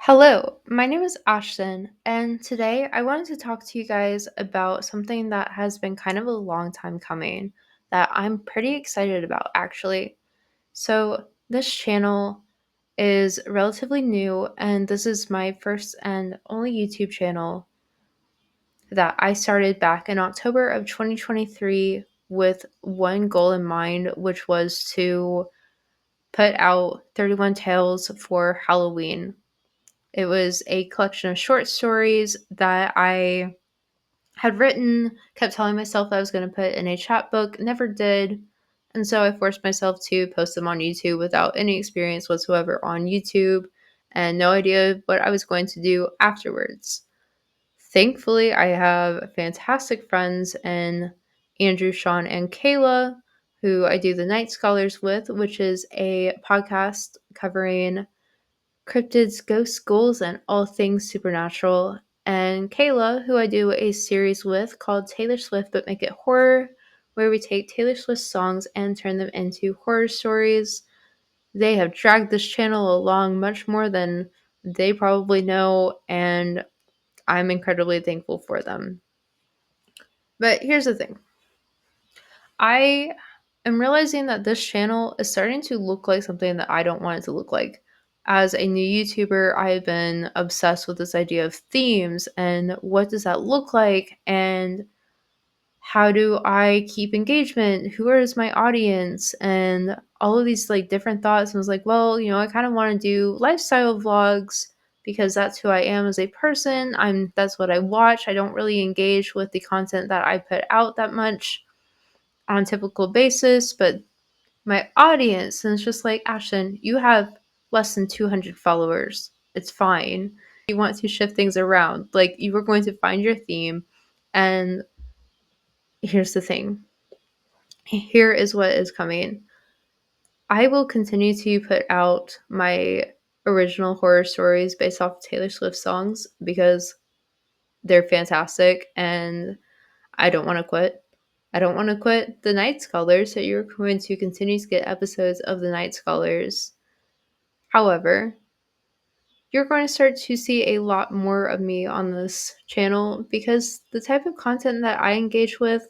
Hello, my name is Ashton, and today I wanted to talk to you guys about something that has been kind of a long time coming that I'm pretty excited about, actually. So, this channel is relatively new, and this is my first and only YouTube channel that I started back in October of 2023 with one goal in mind, which was to put out 31 tales for Halloween. It was a collection of short stories that I had written, kept telling myself that I was going to put in a chapbook, never did. And so I forced myself to post them on YouTube without any experience whatsoever on YouTube and no idea what I was going to do afterwards. Thankfully, I have fantastic friends in Andrew, Sean, and Kayla, who I do the Night Scholars with, which is a podcast covering cryptids, ghosts, ghouls, and all things supernatural. And Kayla, who I do a series with called Taylor Swift But Make It Horror, where we take Taylor Swift songs and turn them into horror stories. They have dragged this channel along much more than they probably know, and I'm incredibly thankful for them. But here's the thing. I am realizing that this channel is starting to look like something that I don't want it to look like. As a new YouTuber, I have been obsessed with this idea of themes and what does that look like and how do I keep engagement? Who is my audience? And all of these like different thoughts. And I was like, well, I kind of want to do lifestyle vlogs because that's who I am as a person. That's what I watch. I don't really engage with the content that I put out that much on a typical basis, but my audience, and it's just like, Ashton, you have less than 200 followers. It's fine. You want to shift things around. Like, you are going to find your theme. And here's the thing. Here is what is coming. I will continue to put out my original horror stories based off Taylor Swift songs because they're fantastic and I don't want to quit. I don't want to quit the Night Scholars, so you're going to continue to get episodes of the Night Scholars. However, you're going to start to see a lot more of me on this channel because the type of content that I engage with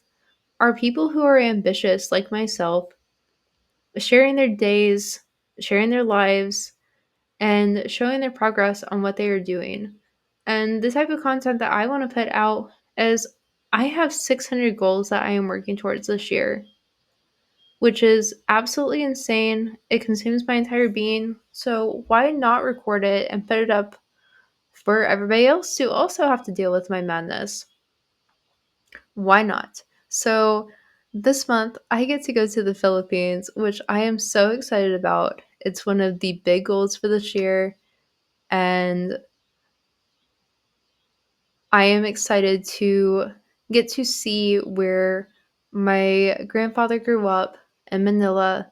are people who are ambitious like myself, sharing their days, sharing their lives, and showing their progress on what they are doing. And the type of content that I want to put out is I have 600 goals that I am working towards this year, which is absolutely insane. It consumes my entire being. So why not record it and put it up for everybody else to also have to deal with my madness? Why not? So this month I get to go to the Philippines, which I am so excited about. It's one of the big goals for this year, and I am excited to get to see where my grandfather grew up in Manila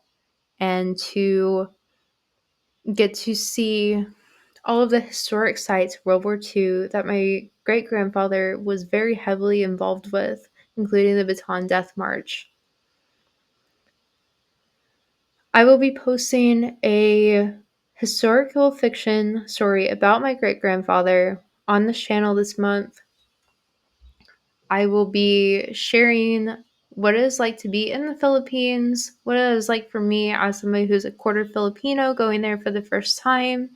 and to get to see all of the historic sites World War II that my great grandfather was very heavily involved with, including the Bataan Death March. I will be posting a historical fiction story about my great grandfather on this channel this month. I will be sharing what it is like to be in the Philippines, what it is like for me as somebody who's a quarter Filipino going there for the first time,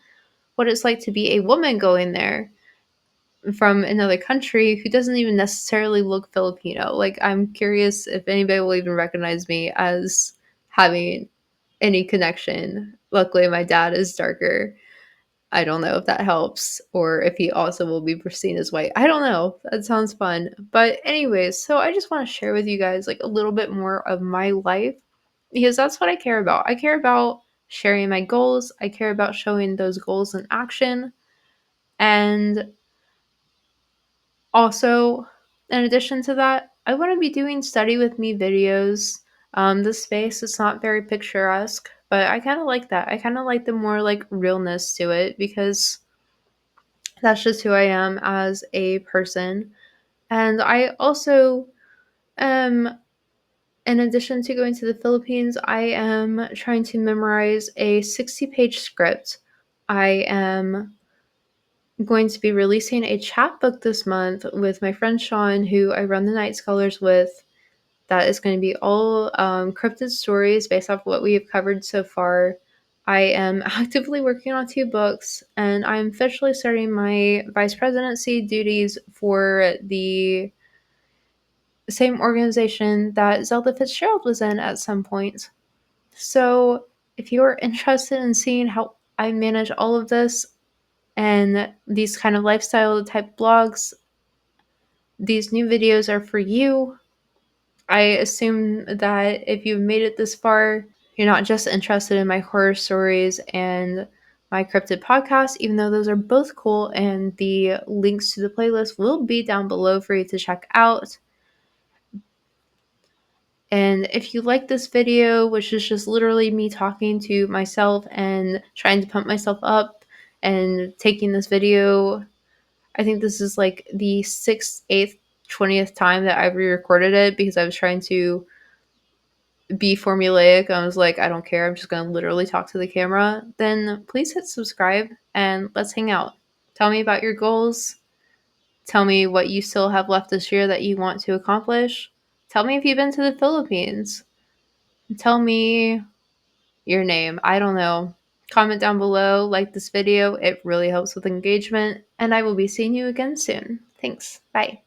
what it's like to be a woman going there from another country who doesn't even necessarily look Filipino. Like, I'm curious if anybody will even recognize me as having any connection. Luckily, my dad is darker. I don't know if that helps or if he also will be seen as white. I don't know. That sounds fun. But anyways, so I just want to share with you guys like a little bit more of my life because that's what I care about. I care about sharing my goals. I care about showing those goals in action. And also, in addition to that, I want to be doing study with me videos. This space is not very picturesque, but I kind of like that. I kind of like the more like realness to it because that's just who I am as a person. And I also in addition to going to the Philippines, I am trying to memorize a 60-page script. I am going to be releasing a chapbook this month with my friend Sean, who I run the Night Scholars with. That is going to be all cryptid stories based off what we have covered so far. I am actively working on 2 books, and I'm officially starting my vice presidency duties for the same organization that Zelda Fitzgerald was in at some point. So, if you're interested in seeing how I manage all of this and these kind of lifestyle type blogs, these new videos are for you. I assume that if you've made it this far, you're not just interested in my horror stories and my cryptid podcast, even though those are both cool, and the links to the playlist will be down below for you to check out. And if you like this video, which is just literally me talking to myself and trying to pump myself up and taking this video, I think this is like the 6th, 8th, 20th time that I've re-recorded it because I was trying to be formulaic. I was like, I don't care. I'm just going to literally talk to the camera. Then please hit subscribe and let's hang out. Tell me about your goals. Tell me what you still have left this year that you want to accomplish. Tell me if you've been to the Philippines. Tell me your name. I don't know. Comment down below, like this video. It really helps with engagement. And I will be seeing you again soon. Thanks. Bye.